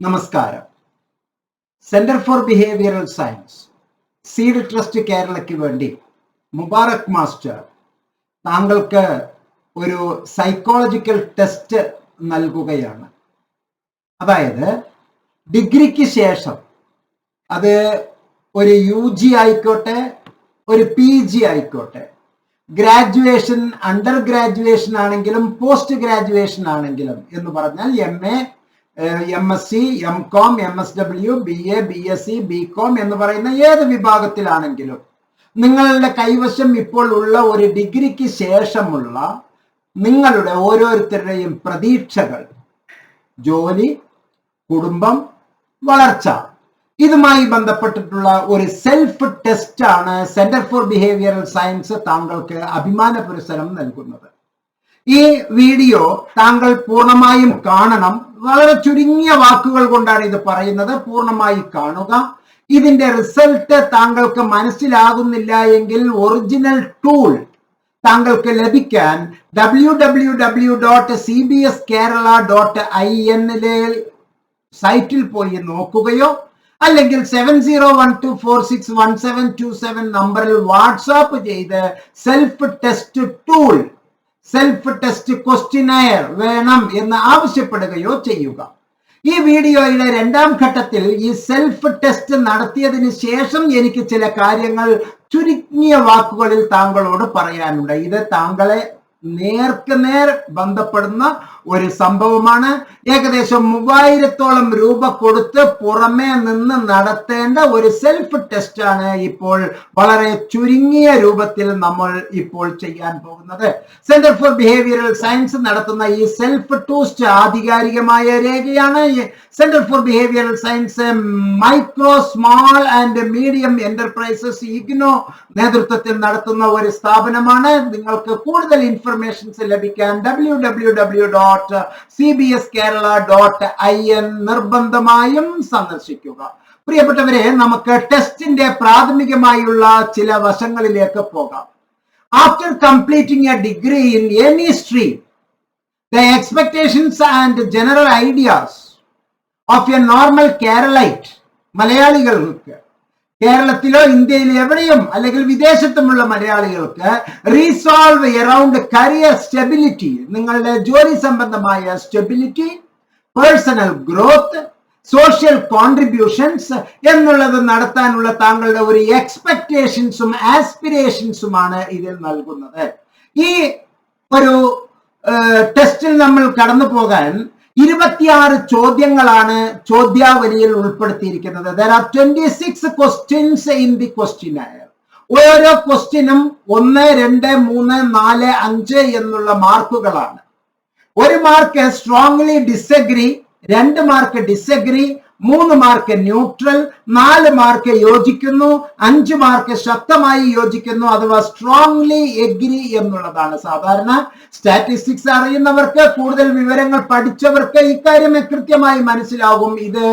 നമസ്കാരം. Centre for behavioural science seed trust കേരളയ്ക്ക് വേണ്ടി മുബാറക് മാസ്റ്റർ താങ്കൾക്ക് ഒരു സൈക്കോളജിക്കൽ ടെസ്റ്റ് നൽകുകയാണ്. അതായത് ഡിഗ്രിക്ക് ശേഷം അത് ഒരു UG ആയിക്കോട്ടെ, ഒരു PG ആയിക്കോട്ടെ, ഗ്രാജുവേഷൻ, അണ്ടർ ഗ്രാജുവേഷൻ ആണെങ്കിലും പോസ്റ്റ് ഗ്രാജുവേഷൻ ആണെങ്കിലും എന്ന് പറഞ്ഞാൽ MA, MSc, MCom, MSW, BA, BSc, BCom എന്ന് പറയുന്ന ഏത് വിഭാഗത്തിലാണെങ്കിലും നിങ്ങളുടെ കൈവശം ഇപ്പോൾ ഉള്ള ഒരു ഡിഗ്രിക്ക് ശേഷമുള്ള നിങ്ങളുടെ ഓരോരുത്തരുടെയും പ്രതീക്ഷകൾ, ജോലി, കുടുംബം, വളർച്ച, ഇതുമായി ബന്ധപ്പെട്ടിട്ടുള്ള ഒരു സെൽഫ് ടെസ്റ്റ് ആണ് സെന്റർ ഫോർ ബിഹേവിയറൽ സയൻസ് താങ്കൾക്ക് അഭിമാന പുരസ്സരം നൽകുന്നത്. ഈ വീഡിയോ താങ്കൾ പൂർണ്ണമായും കാണണം. വളരെ ചുരുങ്ങിയ വാക്കുകൾ കൊണ്ടാണ് ഇത് പറയുന്നത്. പൂർണ്ണമായി കാണുക. ഇതിന്റെ റിസൾട്ട് താങ്കൾക്ക് മനസ്സിലാകുന്നില്ല എങ്കിൽ ഒറിജിനൽ ടൂൾ താങ്കൾക്ക് ലഭിക്കാൻ www.cbskerala.in സൈറ്റിൽ പോയി നോക്കുകയോ അല്ലെങ്കിൽ 7012461727 നമ്പറിൽ വാട്സാപ്പ് ചെയ്ത് self test tool, self test questionnaire വേണം എന്ന് ആവശ്യപ്പെടുകയോ ചെയ്യുക. ഈ വീഡിയോയുടെ രണ്ടാം ഘട്ടത്തിൽ ഈ സെൽഫ് ടെസ്റ്റ് നടത്തിയതിന് ശേഷം എനിക്ക് ചില കാര്യങ്ങൾ ചുരുങ്ങിയ വാക്കുകളിൽ താങ്കളോട് പറയാനുണ്ട്. ഇത് താങ്കളെ നേർക്ക് നേർ ബന്ധപ്പെടുന്ന ഒരു സംഭവമാണ്. ഏകദേശം 3000-ഓളം രൂപ കൊടുത്ത് പുറമേ നിന്ന് നടത്തേണ്ട ഒരു സെൽഫ് ടെസ്റ്റ് ആണ് ഇപ്പോൾ വളരെ ചുരുങ്ങിയ രൂപത്തിൽ നമ്മൾ ഇപ്പോൾ ചെയ്യാൻ പോകുന്നത്. സെന്റർ ഫോർ ബിഹേവിയറൽ സയൻസ് നടത്തുന്ന ഈ സെൽഫ് ടെസ്റ്റ് ആധികാരികമായ രേഖയാണ്. Centre for behavioural science micro, small and medium enterprises IGNO നേതൃത്വത്തിൽ നടത്തുന്ന ഒരു സ്ഥാപനമാണ്. നിങ്ങൾക്ക് കൂടുതൽ ഇൻഫർമേഷൻസ് ലഭിക്കാൻ www.cbskerala.in നിർബന്ധമായും സന്ദർശിക്കുക. പ്രിയപ്പെട്ടവരെ, നമുക്ക് ടെസ്റ്റിന്റെ പ്രാഥമികമായുള്ള ചില വശങ്ങളിലേക്ക് പോകാം. After completing a degree in any stream, the expectations and general ideas of a normal Keralite, മലയാളികൾക്ക്, കേരളത്തിലോ ഇന്ത്യയിലോ എവിടെയും അല്ലെങ്കിൽ വിദേശത്തുമുള്ള മലയാളികൾക്ക് റീസോൾവ് അറൌണ്ട് കരിയർ സ്റ്റെബിലിറ്റി, നിങ്ങളുടെ ജോലി സംബന്ധമായ stability, personal growth, social contributions എന്നുള്ളത് നടത്താനുള്ള താങ്കളുടെ ഒരു എക്സ്പെക്ടേഷൻസും ആസ്പിരേഷൻസുമാണ് ഇതിൽ നൽകുന്നത്. ഈ ഒരു ടെസ്റ്റിൽ നമ്മൾ കടന്നു പോകാൻ 26 ചോദ്യങ്ങളാണ് ചോദ്യാവലിയിൽ ഉൾപ്പെടുത്തിയിരിക്കുന്നത്. There are 26 questions in the questionnaire. ഓരോ ക്വസ്റ്റ്യനും 1, 2, 3, 4, 5 എന്നുള്ള മാർക്കുകളാണ്. 1 mark strongly disagree, 2 mark disagree, 3 mark neutral, 4 mark യോജിക്കുന്നു, 5 മാർക്ക് ശക്തമായി യോജിക്കുന്നു അഥവാ സ്ട്രോങ്ലി എഗ്രി എന്നുള്ളതാണ്. സാധാരണ സ്റ്റാറ്റിസ്റ്റിക്സ് അറിയുന്നവർക്ക്, കൂടുതൽ വിവരങ്ങൾ പഠിച്ചവർക്ക് ഇക്കാര്യം കൃത്യമായി മനസ്സിലാകും. ഇത്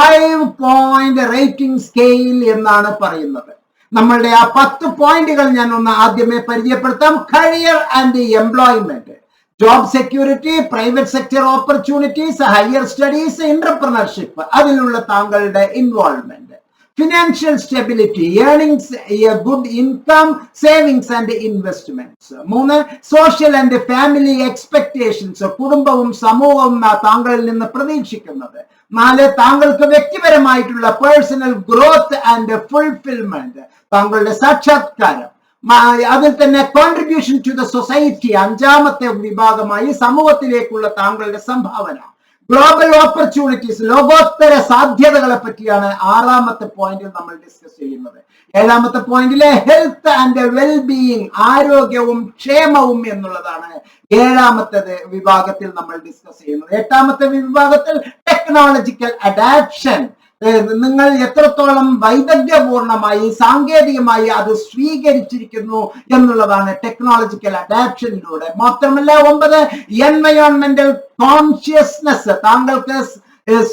5 പോയിന്റ് റേറ്റിംഗ് സ്കെയിൽ എന്നാണ് പറയുന്നത്. നമ്മളുടെ ആ 10 പോയിന്റുകൾ ഞാൻ ഒന്ന് ആദ്യമേ പരിചയപ്പെടുത്താം. Career and employment, job security, private sector opportunities, higher studies, entrepreneurship, അതിലുള്ള താങ്കളുടെ involvement, financial stability, earnings, A good income, savings and investments. 3, social and family expectations, കുടുംബവും സമൂഹവും താങ്കളിൽ നിന്ന് പ്രതീക്ഷിക്കുന്നത്. 4, താങ്കൾക്ക് വ്യക്തിപരമായിട്ടുള്ള പേഴ്സണൽ ഗ്രോത്ത് ആൻഡ് ഫുൾഫിൽമെന്റ്, താങ്കളുടെ സാക്ഷാത്കാരം. അതിൽ തന്നെ കോൺട്രിബ്യൂഷൻ ടു ദ സൊസൈറ്റി, 5ാമത്തെ വിഭാഗമായി സമൂഹത്തിലേക്കുള്ള താങ്കളുടെ സംഭാവന. ഗ്ലോബൽ ഓപ്പർച്യൂണിറ്റീസ്, ലോകോത്തര സാധ്യതകളെ പറ്റിയാണ് 6ാമത്തെ പോയിന്റിൽ നമ്മൾ ഡിസ്കസ് ചെയ്യുന്നത്. 7ാമത്തെ പോയിന്റിലെ ഹെൽത്ത് ആൻഡ് വെൽബീയിങ്, ആരോഗ്യവും ക്ഷേമവും എന്നുള്ളതാണ് 7ാമത്തെ വിഭാഗത്തിൽ നമ്മൾ ഡിസ്കസ് ചെയ്യുന്നത്. 8ാമത്തെ വിഭാഗത്തിൽ ടെക്നോളജിക്കൽ അഡാപ്ഷൻ, നിങ്ങൾ എത്രത്തോളം വൈദഗ്ധ്യപൂർണമായി സാങ്കേതികമായി അത് സ്വീകരിച്ചിരിക്കുന്നു എന്നുള്ളതാണ് ടെക്നോളജിക്കൽ അഡാപ്ഷനിലൂടെ. മാത്രമല്ല 9, എൻവയോൺമെന്റൽ കോൺഷ്യസ്നെസ്, താങ്കൾക്ക്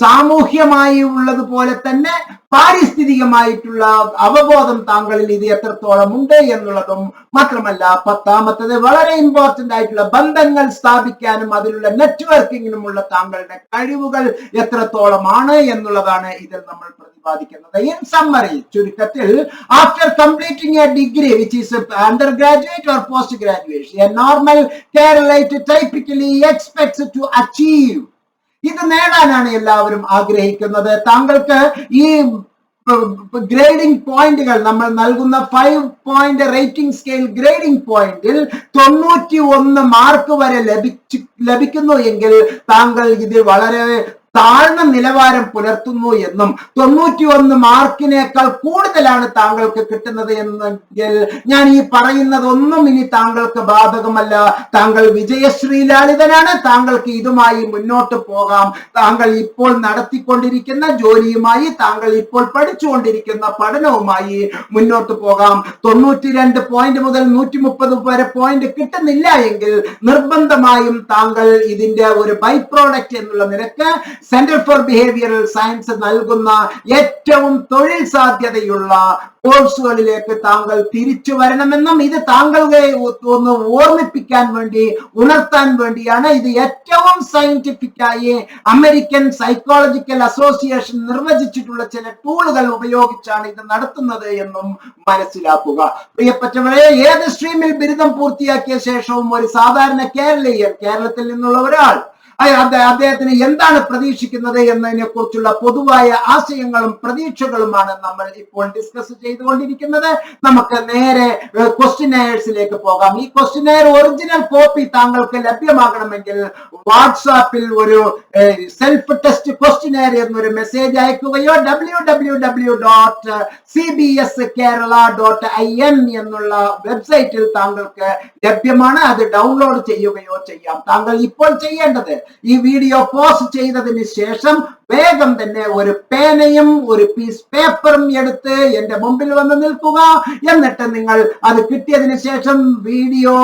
സാമൂഹ്യമായി ഉള്ളതുപോലെ തന്നെ പാരിസ്ഥിതികമായിട്ടുള്ള അവബോധം താങ്കളിൽ ഇത് എത്രത്തോളം ഉണ്ട് എന്നുള്ളതും മാത്രമല്ല, 10ാമത്തത് വളരെ ഇമ്പോർട്ടന്റ് ആയിട്ടുള്ള ബന്ധങ്ങൾ സ്ഥാപിക്കാനും അതിലുള്ള നെറ്റ്വർക്കിങ്ങിനുമുള്ള താങ്കളുടെ കഴിവുകൾ എത്രത്തോളമാണ് എന്നുള്ളതാണ് ഇതിൽ നമ്മൾ പ്രതിപാദിക്കുന്നത്. ഇൻ സമ്മറി, ചുരുക്കത്തിൽ, after completing a degree which is undergraduate or post graduation, a normal Keralite typically expects to achieve, ഇത് നേടാനാണ് എല്ലാവരും ആഗ്രഹിക്കുന്നത്. താങ്കൾക്ക് ഈ ഗ്രേഡിംഗ് പോയിന്റുകൾ നമ്മൾ നൽകുന്ന 5 പോയിന്റ് റേറ്റിംഗ് സ്കെയിൽ ഗ്രേഡിംഗ് പോയിന്റിൽ 91 മാർക്ക് വരെ ലഭിക്കുന്നു എങ്കിൽ താങ്കൾ ഇത് വളരെ താഴ്ന്ന നിലവാരം പുലർത്തുന്നു എന്നും 91 മാർക്കിനേക്കാൾ കൂടുതലാണ് താങ്കൾക്ക് കിട്ടുന്നത് എന്നെങ്കിൽ ഞാൻ ഈ പറയുന്നതൊന്നും ഇനി താങ്കൾക്ക് ബാധകമല്ല. താങ്കൾ വിജയശ്രീലാളിതനാണ്. താങ്കൾക്ക് ഇതുമായി മുന്നോട്ട് പോകാം. താങ്കൾ ഇപ്പോൾ നടത്തിക്കൊണ്ടിരിക്കുന്ന ജോലിയുമായി, താങ്കൾ ഇപ്പോൾ പഠിച്ചുകൊണ്ടിരിക്കുന്ന പഠനവുമായി മുന്നോട്ട് പോകാം. 92 പോയിന്റ് മുതൽ 130 വരെ പോയിന്റ് കിട്ടുന്നില്ല എങ്കിൽ നിർബന്ധമായും താങ്കൾ ഇതിന്റെ ഒരു ബൈ പ്രോഡക്റ്റ് എന്നുള്ള നിരക്ക് സെന്റർ ഫോർ ബിഹേവിയറൽ സയൻസ് നൽകുന്ന ഏറ്റവും തൊഴിൽ സാധ്യതയുള്ള കോഴ്സുകളിലേക്ക് താങ്കൾ തിരിച്ചു വരണമെന്നും ഇത് താങ്കളെ ഒന്ന് ഓർമ്മിപ്പിക്കാൻ വേണ്ടി, ഉണർത്താൻ വേണ്ടിയാണ്. ഇത് ഏറ്റവും സയന്റിഫിക്കായി അമേരിക്കൻ സൈക്കോളജിക്കൽ അസോസിയേഷൻ നിർവചിച്ചിട്ടുള്ള ചില ടൂളുകൾ ഉപയോഗിച്ചാണ് ഇത് നടത്തുന്നത് എന്നും മനസ്സിലാക്കുക. പ്രിയപ്പെട്ടവരെ, ഏത് സ്ട്രീമിൽ ബിരുദം പൂർത്തിയാക്കിയ ശേഷവും ഒരു സാധാരണ കേരളീയൻ, കേരളത്തിൽ നിന്നുള്ള ഒരാൾ, അദ്ദേഹത്തിന് എന്താണ് പ്രതീക്ഷിക്കുന്നത് എന്നതിനെ കുറിച്ചുള്ള പൊതുവായ ആശയങ്ങളും പ്രതീക്ഷകളുമാണ് നമ്മൾ ഇപ്പോൾ ഡിസ്കസ് ചെയ്തുകൊണ്ടിരിക്കുന്നത്. നമുക്ക് നേരെ ക്വസ്റ്റ്യനെയർസിലേക്ക് പോകാം. ഈ ക്വസ്റ്റ്യനെയർ ഒറിജിനൽ കോപ്പി താങ്കൾക്ക് ലഭ്യമാകണമെങ്കിൽ വാട്സാപ്പിൽ ഒരു സെൽഫ് ടെസ്റ്റ് ക്വസ്റ്റ്യനെയർ എന്നൊരു മെസ്സേജ് അയക്കുകയോ www.cbskerala.in എന്നുള്ള വെബ്സൈറ്റിൽ താങ്കൾക്ക് ലഭ്യമാണ്. അത് ഡൗൺലോഡ് ചെയ്യുകയോ ചെയ്യാം. താങ്കൾ ഇപ്പോൾ ചെയ്യേണ്ടത്, ഈ വീഡിയോ പോസ്റ്റ് ചെയ്തതിന് ശേഷം വേഗം തന്നെ ഒരു പേനയും ഒരു പീസ് പേപ്പറും എടുത്ത് എന്റെ മുമ്പിൽ വന്ന് നിൽക്കുക. എന്നിട്ട് നിങ്ങൾ അത് കിട്ടിയതിന് ശേഷം വീഡിയോ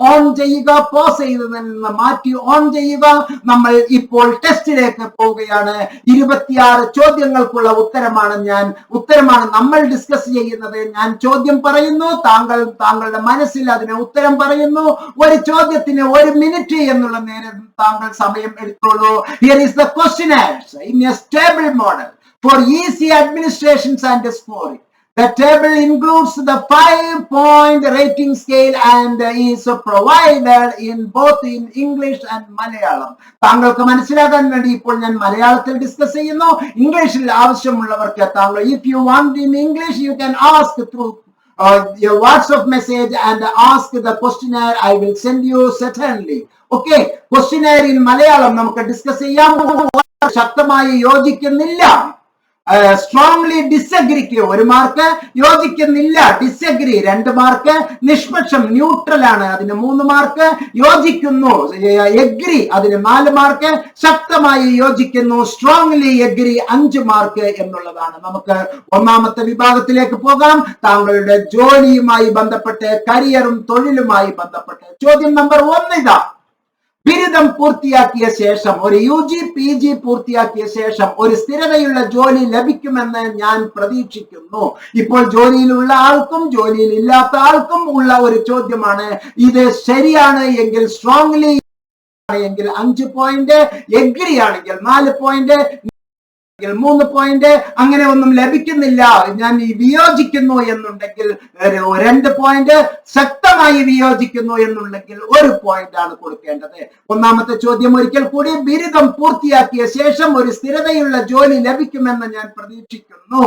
ഓൺ ചെയ്യുക, പോസ് ചെയ്തതിൽ നിന്ന് മാറ്റി ഓൺ ചെയ്യുക. നമ്മൾ ഇപ്പോൾ ടെസ്റ്റിലേക്ക് പോവുകയാണ്. 26 ചോദ്യങ്ങൾക്കുള്ള ഉത്തരമാണ് നമ്മൾ ഡിസ്കസ് ചെയ്യുന്നത്. ഞാൻ ചോദ്യം പറയുന്നു, താങ്കളുടെ മനസ്സിൽ അതിന് ഉത്തരം പറയുന്നു. ഒരു ചോദ്യത്തിന് 1 മിനിറ്റ് എന്നുള്ള നേരം താങ്കൾ സമയം എടുത്തോളൂ. Here is the questionnaires in a stable model for easy administrations and scoring. The table includes the 5-point rating scale and is provided in both in English and Malayalam. താങ്കൾക്ക് മനസ്സിലാക്കാൻ വേണ്ടി ഇപ്പോൾ ഞാൻ മലയാളത്തിൽ ഡിസ്കസ് ചെയ്യുന്നു. ഇംഗ്ലീഷിൽ ആവശ്യമുള്ളവർക്ക് താങ്കൾ, if you want in English, you can ask through your WhatsApp message and ask the questionnaire. I will send you certainly. Okay, questionnaire in Malayalam നമുക്ക് ഡിസ്കസ് ചെയ്യാം. ശക്തമായി യോജിക്കുന്നില്ല, സ്ട്രോങ്ലി ഡിസഗ്രിക്ക് 1 മാർക്ക്, യോജിക്കുന്നില്ല ഡിസഗ്രി 2 മാർക്ക്, നിഷ്പക്ഷം ന്യൂട്രൽ ആണ് അതിന് 3 മാർക്ക്, യോജിക്കുന്നു agree അതിന് 4 mark, ശക്തമായി യോജിക്കുന്നു സ്ട്രോങ്ലി എഗ്രി 5 മാർക്ക് എന്നുള്ളതാണ്. നമുക്ക് 1ാമത്തെ വിഭാഗത്തിലേക്ക് പോകാം. താങ്കളുടെ ജോലിയുമായി ബന്ധപ്പെട്ട്, കരിയറും തൊഴിലുമായി ബന്ധപ്പെട്ട് ചോദ്യം നമ്പർ 1 ഇതാ. ബിരുദം പൂർത്തിയാക്കിയ ശേഷം, ഒരു UG PG പൂർത്തിയാക്കിയ ശേഷം ഒരു സ്ഥിരതയുള്ള ജോലി ലഭിക്കുമെന്ന് ഞാൻ പ്രതീക്ഷിക്കുന്നു. ഇപ്പോൾ ജോലിയിലുള്ള ആൾക്കും ജോലിയിൽ ഇല്ലാത്ത ആൾക്കും ഉള്ള ഒരു ചോദ്യമാണ്. ഇത് ശരിയാണ് എങ്കിൽ സ്ട്രോങ്ലി എങ്കിൽ 5 പോയിന്റ്, എഗ്രി ആണെങ്കിൽ 4 പോയിന്റ്, 3 പോയിന്റ്, അങ്ങനെ ഒന്നും ലഭിക്കുന്നില്ല, ഞാൻ വിയോജിക്കുന്നു എന്നുണ്ടെങ്കിൽ 2 പോയിന്റ്, ശക്തമായി വിയോജിക്കുന്നു എന്നുണ്ടെങ്കിൽ 1 പോയിന്റ് ആണ് കൊടുക്കേണ്ടത്. 1ാമത്തെ ചോദ്യം ഒരിക്കൽ കൂടി. ബിരുദം പൂർത്തിയാക്കിയ ശേഷം ഒരു സ്ഥിരതയുള്ള ജോലി ലഭിക്കുമെന്ന് ഞാൻ പ്രതീക്ഷിക്കുന്നു.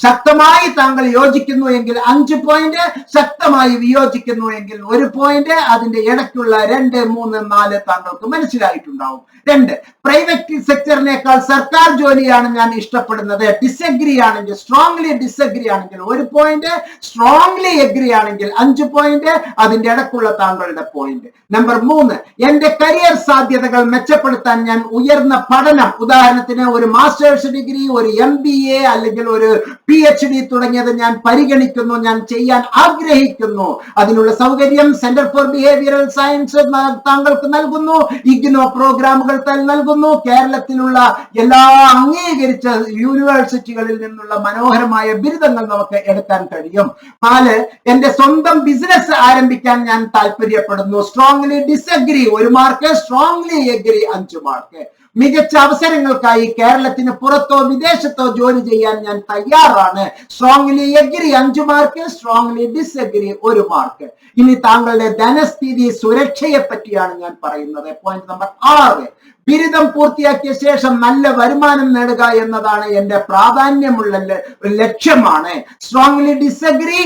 ശക്തമായി താങ്കൾ യോജിക്കുന്നു എങ്കിൽ 5 പോയിന്റ്, ശക്തമായി വിയോജിക്കുന്നു എങ്കിൽ 1 പോയിന്റ്. അതിന്റെ ഇടയ്ക്കുള്ള 2, 3, 4 താങ്കൾക്ക് മനസ്സിലായിട്ടുണ്ടാവും. 2, പ്രൈവറ്റ് സെക്ടറിനേക്കാൾ സർക്കാർ ജോലി അഗ്രി ആണ് ഞാൻ ഇഷ്ടപ്പെടുന്നത്. ഡിസഗ്രി ആണെങ്കിൽ, സ്ട്രോങ്ലി ഡിസഗ്രി ആണെങ്കിൽ 1 പോയിന്റ്, സ്ട്രോങ്ലി എഗ്രി ആണെങ്കിൽ 5 പോയിന്റ്. അതിന്റെ ഇടക്കുള്ള താങ്കളുടെ പോയിന്റ്. നമ്പർ 3, എന്റെ കരിയർ സാധ്യതകൾ മെച്ചപ്പെടുത്താൻ ഞാൻ ഉയർന്ന പഠനം, ഉദാഹരണത്തിന് ഒരു മാസ്റ്റേഴ്സ് ഡിഗ്രി, ഒരു MBA അല്ലെങ്കിൽ ഒരു PhD തുടങ്ങിയത് ഞാൻ പരിഗണിക്കുന്നു, ഞാൻ ചെയ്യാൻ ആഗ്രഹിക്കുന്നു. അതിനുള്ള സൗകര്യം സെന്റർ ഫോർ ബിഹേവിയറൽ സയൻസ് താങ്കൾക്ക് നൽകുന്നു, ഇഗ്നോ പ്രോഗ്രാമുകൾ നൽകുന്നു. കേരളത്തിലുള്ള എല്ലാ അംഗീകരിച്ച യൂണിവേഴ്സിറ്റികളിൽ നിന്നുള്ള മനോഹരമായ ബിരുദങ്ങൾ നമുക്ക് എടുക്കാൻ കഴിയും. 4, എന്റെ സ്വന്തം ബിസിനസ് ആരംഭിക്കാൻ ഞാൻ താല്പര്യപ്പെടുന്നു. Strongly disagree 1 mark, strongly agree 5 mark. മികച്ച അവസരങ്ങൾക്കായി കേരളത്തിന് പുറത്തോ വിദേശത്തോ ജോലി ചെയ്യാൻ ഞാൻ തയ്യാറാണ്. Strongly agree 5 mark, strongly disagree 1 mark. ഇനി താങ്കളുടെ ധനസ്ഥിതി സുരക്ഷയെ പറ്റിയാണ് ഞാൻ പറയുന്നത്. പോയിന്റ് നമ്പർ 6, ബിരുദം പൂർത്തിയാക്കിയ ശേഷം നല്ല വരുമാനം നേടുക എന്നതാണ് എന്റെ പ്രാധാന്യമുള്ള ലക്ഷ്യമാണ്. Strongly disagree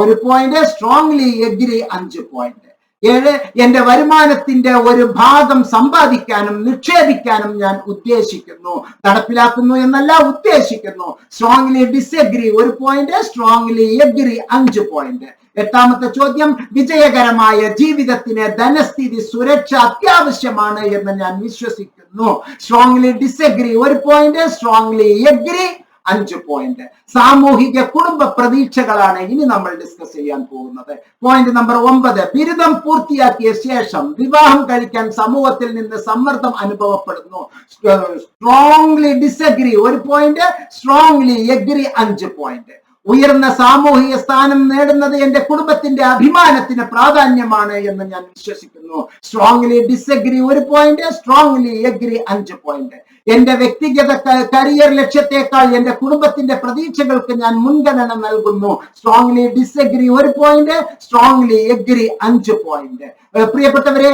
1 point, strongly agree 5 point. 7, എന്റെ വരുമാനത്തിന്റെ ഒരു ഭാഗം സമ്പാദിക്കാനും നിക്ഷേപിക്കാനും ഞാൻ ഉദ്ദേശിക്കുന്നു. നടപ്പിലാക്കുന്നു എന്നല്ല, ഉദ്ദേശിക്കുന്നു. Strongly disagree 1 point, strongly agree 5 point. 8ാമത്തെ ചോദ്യം, വിജയകരമായ ജീവിതത്തിന് ധനസ്ഥിതി സുരക്ഷ അത്യാവശ്യമാണ് എന്ന് ഞാൻ വിശ്വസിക്കുന്നു. Strongly disagree 1 point, strongly agree 5 point. സാമൂഹിക കുടുംബ പ്രതീക്ഷകളാണ് ഇനി നമ്മൾ ഡിസ്കസ് ചെയ്യാൻ പോകുന്നത്. പോയിന്റ് നമ്പർ 9, ബിരുദം പൂർത്തിയാക്കിയ ശേഷം വിവാഹം കഴിക്കാൻ സമൂഹത്തിൽ നിന്ന് സമ്മർദ്ദം അനുഭവപ്പെടുന്നു. Strongly disagree 1 point, strongly agree 5 point. ഉയർന്ന സാമൂഹിക സ്ഥാനം നേടുന്നത് എന്റെ കുടുംബത്തിന്റെ അഭിമാനത്തിന് പ്രാധാന്യമാണ് എന്ന് ഞാൻ വിശ്വസിക്കുന്നു. Strongly disagree 1 point, strongly agree 5 point. എന്റെ വ്യക്തിഗത കരിയർ ലക്ഷ്യത്തെക്കാൾ എന്റെ കുടുംബത്തിന്റെ പ്രതീക്ഷകൾക്ക് ഞാൻ മുൻഗണന നൽകുന്നു. Strongly disagree 1 point, strongly agree 5 point. പ്രിയപ്പെട്ടവരെ,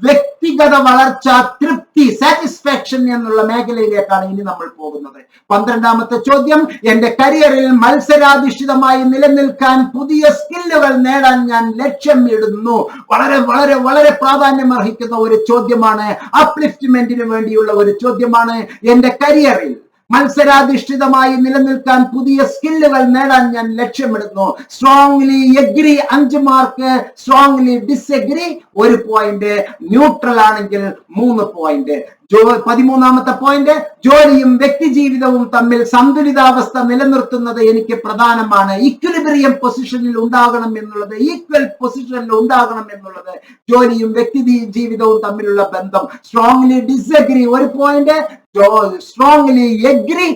വ്യക്തിഗത വളർച്ച, തൃപ്തി, സാറ്റിസ്ഫാക്ഷൻ എന്നുള്ള മേഖലയിലേക്കാണ് ഇനി നമ്മൾ പോകുന്നത്. 12ാമത്തെ ചോദ്യം, എന്റെ കരിയറിൽ മത്സരാധിഷ്ഠിതമായി നിലനിൽക്കാൻ പുതിയ സ്കില്ലുകൾ നേടാൻ ഞാൻ ലക്ഷ്യമിടുന്നു. വളരെ വളരെ വളരെ പ്രാധാന്യം അർഹിക്കുന്ന ഒരു ചോദ്യമാണ്, അപ്ലിഫ്റ്റ്മെന്റിന് വേണ്ടിയുള്ള ഒരു ചോദ്യമാണ്. എന്റെ കരിയറിൽ മത്സരാധിഷ്ഠിതമായി നിലനിൽക്കാൻ പുതിയ സ്കില്ലുകൾ നേടാൻ ഞാൻ ലക്ഷ്യമിടുന്നു. Strongly agree 5 mark, strongly disagree 1 point, neutral ആണെങ്കിൽ 3 പോയിന്റ്. 13ാമത്തെ പോയിന്റ്, ജോലിയും വ്യക്തി ജീവിതവും തമ്മിൽ സന്തുലിതാവസ്ഥ നിലനിർത്തുന്നത് എനിക്ക് പ്രധാനമാണ്. ഇക്വിലിബ്രിയം പൊസിഷനിൽ ഉണ്ടാകണം എന്നുള്ളത്, ഈക്വൽ പൊസിഷനിൽ ഉണ്ടാകണം എന്നുള്ളത് ജോലിയും വ്യക്തി ജീവിതവും തമ്മിലുള്ള ബന്ധം. Strongly disagree 1 point, strongly agree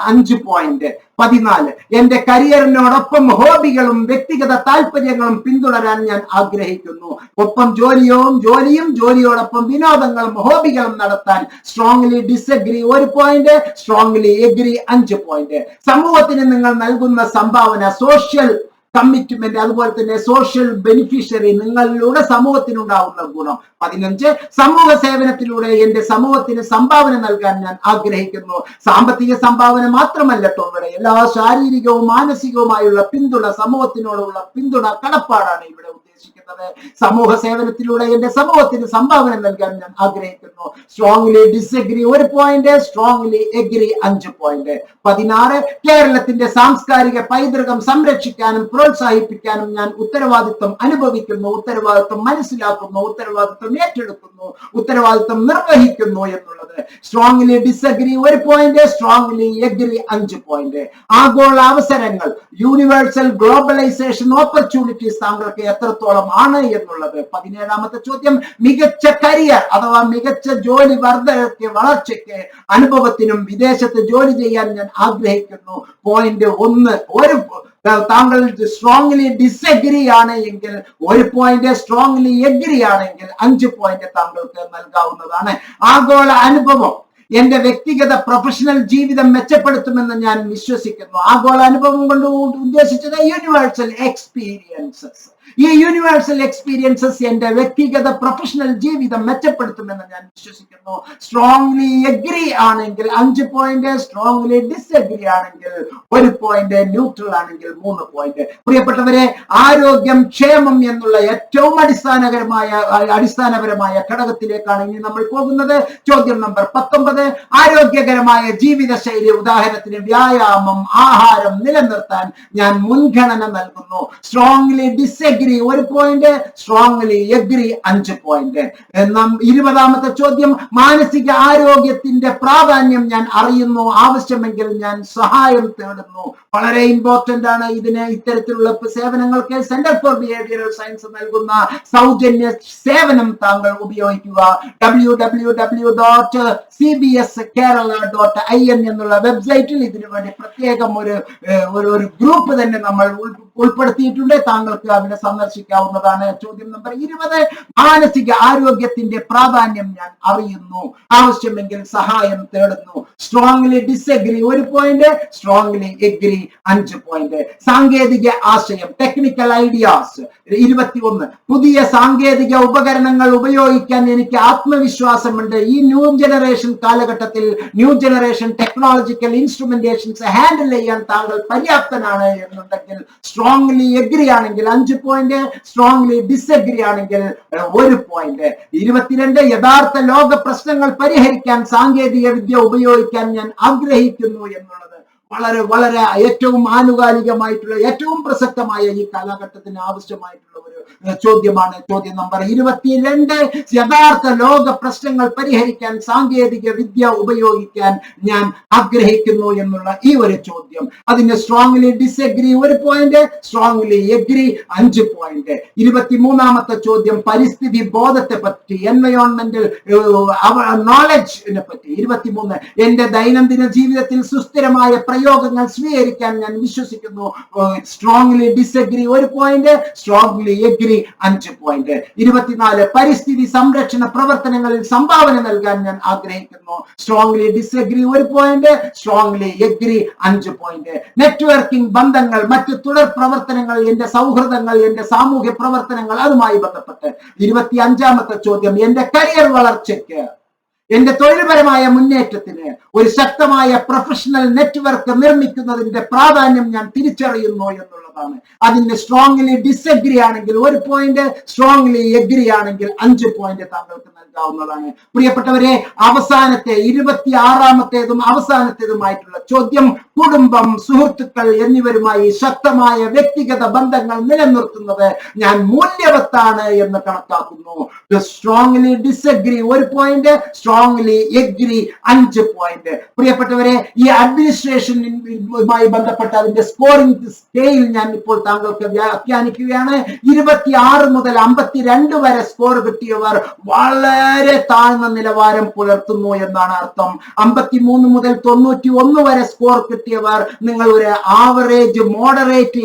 5 point. 14, എന്റെ കരിയറിനോടൊപ്പം ഹോബികളും വ്യക്തിഗത താല്പര്യങ്ങളും പിന്തുടരാൻ ഞാൻ ആഗ്രഹിക്കുന്നു. ഒപ്പം ജോലിയും ജോലിയോടൊപ്പം വിനോദങ്ങളും ഹോബികളും നടത്താൻ. Strongly disagree 1 point, strongly agree 5 point. സമൂഹത്തിന് നിങ്ങൾ നൽകുന്ന സംഭാവന, സോഷ്യൽ കമ്മിറ്റ്മെന്റ്, അതുപോലെ തന്നെ സോഷ്യൽ ബെനിഫിഷ്യറി, നിങ്ങളിലൂടെ സമൂഹത്തിനുണ്ടാവുന്ന ഗുണം. 15, സമൂഹ സേവനത്തിലൂടെ എന്റെ സമൂഹത്തിന് സംഭാവന നൽകാൻ ഞാൻ ആഗ്രഹിക്കുന്നു. സാമ്പത്തിക സംഭാവന മാത്രമല്ല ഇവിടെ, എല്ലാ ശാരീരികവും മാനസികവുമായുള്ള പിന്തുണ, സമൂഹത്തിനോടുള്ള പിന്തുണ, കടപ്പാടാണ് ഇവിടെ ഉദ്ദേശിക്കുന്നത്. സമൂഹ സേവനത്തിലൂടെ എന്റെ സമൂഹത്തിന് സംഭാവന നൽകാൻ ഞാൻ ആഗ്രഹിക്കുന്നു. Strongly disagree 1 point, strongly agree 5 point. 16, കേരളത്തിന്റെ സാംസ്കാരിക പൈതൃകം സംരക്ഷിക്കാനും പ്രോത്സാഹിപ്പിക്കാനും ഞാൻ ഉത്തരവാദിത്വം അനുഭവിക്കുന്നു, ഉത്തരവാദിത്വം മനസ്സിലാക്കുന്നു, ഉത്തരവാദിത്വം ഏറ്റെടുക്കുന്നു, ഉത്തരവാദിത്വം നിർവഹിക്കുന്നു എന്നുള്ളത്. Strongly disagree 1 point, strongly agree 5 point. ആഗോള അവസരങ്ങൾ, യൂണിവേഴ്സൽ ഗ്ലോബലൈസേഷൻ ഓപ്പർച്യൂണിറ്റീസ് താങ്കൾക്ക് എത്രത്തോളം ആണ് എന്നുള്ളത്. 17ാമത്തെ ചോദ്യം, മികച്ച കരിയർ അഥവാ മികച്ച ജോലി വളർച്ചയ്ക്ക് അനുഭവത്തിനും വിദേശത്ത് ജോലി ചെയ്യാൻ ഞാൻ ആഗ്രഹിക്കുന്നു. പോയിന്റ് 1, താങ്കൾ സ്ട്രോങ്ലി ഡിസഗ്രി ആണ് എങ്കിൽ 1 പോയിന്റ്, സ്ട്രോങ്ലി എഗ്രി ആണെങ്കിൽ 5 പോയിന്റ് താങ്കൾക്ക് നൽകാവുന്നതാണ്. ആഗോള അനുഭവം എന്റെ വ്യക്തിഗത പ്രൊഫഷണൽ ജീവിതം മെച്ചപ്പെടുത്തുമെന്ന് ഞാൻ വിശ്വസിക്കുന്നു. ആഗോള അനുഭവം കൊണ്ട് ഉദ്ദേശിച്ചത് യൂണിവേഴ്സൽ എക്സ്പീരിയൻസസ്. ഈ യൂണിവേഴ്സൽ എക്സ്പീരിയൻസസ് എന്റെ വ്യക്തിഗത പ്രൊഫഷണൽ ജീവിതം മെച്ചപ്പെടുത്തുമെന്ന് ഞാൻ വിശ്വസിക്കുന്നു. സ്ട്രോങ്ലി എഗ്രി ആണെങ്കിൽ 5 പോയിന്റ്, സ്ട്രോങ്ലി ഡിസ്അഗ്രി ആണെങ്കിൽ 1 പോയിന്റ്, ന്യൂട്രൽ ആണെങ്കിൽ 3 പോയിന്റ്. പ്രിയപ്പെട്ടവരെ, ആരോഗ്യം, ക്ഷേമം എന്നുള്ള ഏറ്റവും അടിസ്ഥാനപരമായ ഘടകത്തിലേക്കാണ് ഇനി നമ്മൾ പോകുന്നത്. ചോദ്യം നമ്പർ 19. ആരോഗ്യകരമായ ജീവിതശൈലി, ഉദാഹരണത്തിന് വ്യായാമം, ആഹാരം നിലനിർത്താൻ ഞാൻ മുൻഗണന നൽകുന്നു. Strongly disagree 1 point, strongly agree 5 point. 20ാമത്തെ ചോദ്യം, മാനസിക ആരോഗ്യത്തിന്റെ പ്രാധാന്യം ഞാൻ അറിയുന്നു, ആവശ്യമെങ്കിൽ ഞാൻ സഹായം തേടുന്നു. വളരെ ഇമ്പോർട്ടന്റ് ആണ്. ഇത്തരത്തിലുള്ള സേവനങ്ങൾക്ക് സെന്റർ ഫോർ ബിഹേവിയറൽ സയൻസ് നൽകുന്ന സൗജന്യ സേവനം താങ്കൾ ഉപയോഗിക്കുക. www.cbskerala.in എന്നുള്ള വെബ്സൈറ്റിൽ ഇതിനു വേണ്ടി പ്രത്യേകം ഒരു ഗ്രൂപ്പ് തന്നെ നമ്മൾ ഉൾപ്പെടുത്തിയിട്ടുണ്ട്. താങ്കൾക്ക് അവിടെ സന്ദർശിക്കാവുന്നതാണ്. ചോദ്യം നമ്പർ 20. മാനസിക ആരോഗ്യത്തിന്റെ പ്രാധാന്യം ഞാൻ അറിയുന്നു, ആവശ്യമെങ്കിൽ സഹായം തേടുന്നു. Strongly disagree 1 point, strongly agree 5 point. സാങ്കേതിക ആശയം, ടെക്നിക്കൽ ഐഡിയാസ് 21. പുതിയ സാങ്കേതിക ഉപകരണങ്ങൾ ഉപയോഗിക്കാൻ എനിക്ക് ആത്മവിശ്വാസമുണ്ട്. ഈ ന്യൂ ജനറേഷൻ കാലഘട്ടത്തിൽ new generation technological instrumentations handle ചെയ്യാൻ താങ്കൾ പര്യാപ്തനാണ് എന്നുണ്ടെങ്കിൽ സ്ട്രോങ്ലി എഗ്രി ആണെങ്കിൽ 5 പോയിന്റ്, സ്ട്രോങ്ലി ഡിസ്അഗ്രി ആണെങ്കിൽ 1 പോയിന്റ്. 22. യഥാർത്ഥ ലോക പ്രശ്നങ്ങൾ പരിഹരിക്കാൻ സാങ്കേതിക വിദ്യ ഉപയോഗിക്കാൻ ഞാൻ ആഗ്രഹിക്കുന്നു എന്നുള്ളത് വളരെ ഏറ്റവും ആനുകാലികമായിട്ടുള്ള, ഏറ്റവും പ്രസക്തമായ ഈ കാലഘട്ടത്തിന് ആവശ്യമായിട്ടുള്ള ഒരു ചോദ്യമാണ്. ചോദ്യം നമ്പർ 22. യഥാർത്ഥ ലോക പ്രശ്നങ്ങൾ പരിഹരിക്കാൻ സാങ്കേതിക വിദ്യ ഉപയോഗിക്കാൻ ഞാൻ ആഗ്രഹിക്കുന്നു എന്നുള്ള ഈ ഒരു ചോദ്യം. അതിന് strongly disagree 1 point, strongly agree 5 point. 23ാമത്തെ ചോദ്യം, പരിസ്ഥിതി ബോധത്തെ പറ്റി, എൻവയോൺമെന്റൽ നോളജിനെ പറ്റി. 23. എന്റെ ദൈനംദിന ജീവിതത്തിൽ സുസ്ഥിരമായ പ്രയോഗങ്ങൾ സ്വീകരിക്കാൻ ഞാൻ വിശ്വസിക്കുന്നു. Strongly disagree 1 point, strongly agree 5 point. 24. പരിസ്ഥിതി സംരക്ഷണ പ്രവർത്തനങ്ങളിൽ സംഭാവന നൽകാൻ ഞാൻ ആഗ്രഹിക്കുന്നു. Strongly disagree 1 point, strongly agree 5 point. Networking, ബന്ധങ്ങൾ, മറ്റു തുടർ പ്രവർത്തനങ്ങൾ, എന്റെ സൗഹൃദങ്ങൾ, എന്റെ സാമൂഹ്യ പ്രവർത്തനങ്ങൾ, അതുമായി ബന്ധപ്പെട്ട്. 25ാമത്തെ ചോദ്യം, എന്റെ കരിയർ വളർച്ചയ്ക്ക്, എന്റെ തൊഴിൽപരമായ മുന്നേറ്റത്തിന് ഒരു ശക്തമായ പ്രൊഫഷണൽ നെറ്റ്വർക്ക് നിർമ്മിക്കുന്നതിന്റെ പ്രാധാന്യം ഞാൻ തിരിച്ചറിയുന്നു എന്നുള്ളതാണ്. അതിന് സ്ട്രോങ്ലി ഡിസ്അഗ്രി ആണെങ്കിൽ 1 പോയിന്റ്, സ്ട്രോങ്ലി എഗ്രി ആണെങ്കിൽ 5 പോയിന്റ് താങ്കൾക്ക് നൽകാവുന്നതാണ്. പ്രിയപ്പെട്ടവരെ, അവസാനത്തെ 26ാമത്തേതും അവസാനത്തേതുമായിട്ടുള്ള ചോദ്യം, കുടുംബം, സുഹൃത്തുക്കൾ എന്നിവരുമായി ശക്തമായ വ്യക്തിഗത ബന്ധങ്ങൾ നിലനിർത്തുന്നത് ഞാൻ മൂല്യവത്താണ് എന്ന് കണക്കാക്കുന്നു. Strongly disagree 1 point, strongly agree 5 point. പ്രിയപ്പെട്ടവരെ, ഈ അഡ്മിനിസ്ട്രേഷനുമായി ബന്ധപ്പെട്ട അതിന്റെ സ്കോറിംഗ് സ്കെയിൽ ഞാൻ ഇപ്പോൾ താങ്കൾക്ക് വ്യാഖ്യാനിക്കുകയാണ്. 26 മുതൽ 52 വരെ സ്കോർ കിട്ടിയവർ വളരെ താഴ്ന്ന നിലവാരം പുലർത്തുന്നു എന്നാണ് അർത്ഥം. 53 മുതൽ 91 വരെ സ്കോർ കിട്ടിയവർ നിങ്ങൾ ഒരു ആവറേജ് മോഡറേറ്റ്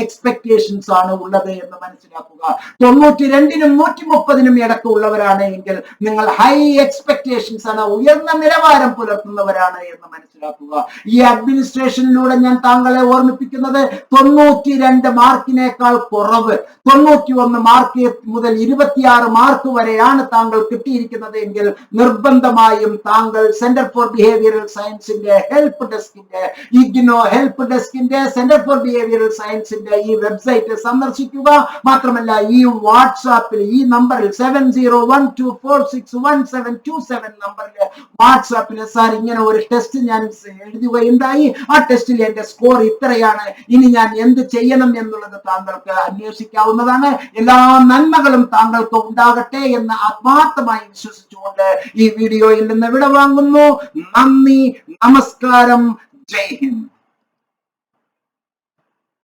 എക്സ്പെക്ടേഷൻസ് ആണ് ഉള്ളത് എന്ന് മനസ്സിലാക്കുക. 92നും 130നും ഇടക്ക് ഉള്ളവരാണ് എങ്കിൽ നിങ്ങൾ ഹൈ എക്സ്പെക്ടേഷൻസ് ആണ്, ഉയർന്ന നിലവാരം പുലർത്തുന്നവരാണ് എന്ന് മനസ്സിലാക്കുക. ഈ അഡ്മിനിസ്ട്രേഷനിലൂടെ ഞാൻ താങ്കളെ ഓർമ്മിപ്പിക്കുന്നത് 92 മാർക്കിനേക്കാൾ കുറവ്, 91 മാർക്ക് മുതൽ 26 മാർക്ക് വരെയാണ് താങ്കൾ കിട്ടിയിരിക്കുന്നത് എങ്കിൽ നിർബന്ധമായും താങ്കൾ സെന്റർ ഫോർ ബിഹേവിയറൽ സയൻസിന്റെ ഹെൽപ്പ് ഡെസ്കിന്റെ, ഇഗ്നോ ഹെൽപ്പ് ഡെസ്കിന്റെ, സെന്റർ ഫോർ ബിഹേവിയറൽ സയൻസിന്റെ ഈ വെബ്സൈറ്റ് സന്ദർശിക്കുക. മാത്രമല്ല, ഈ വാട്സാപ്പിൽ, ഈ നമ്പറിൽ 7012461727 നമ്പറിൽ വാട്സാപ്പിൽ സാർ ഇങ്ങനെ ഒരു ടെസ്റ്റ് ഞാൻ എഴുതുകയുണ്ടായി, ആ ടെസ്റ്റിൽ എന്റെ സ്കോർ ഇത്രയാണ്, ഇനി ഞാൻ എന്ത് ചെയ്യണം എന്നുള്ളത് താങ്കൾക്ക് അന്വേഷിക്കാവുന്നതാണ്. എല്ലാ നന്മകളും താങ്കൾക്ക് ഉണ്ടാകട്ടെ എന്ന് ആത്മാർത്ഥമായി വിശ്വസിച്ചുകൊണ്ട് ഈ വീഡിയോയിൽ നിന്ന് വിടവാങ്ങുന്നു. നന്ദി, നമസ്കാരം, ജയ് ഹിന്ദ്.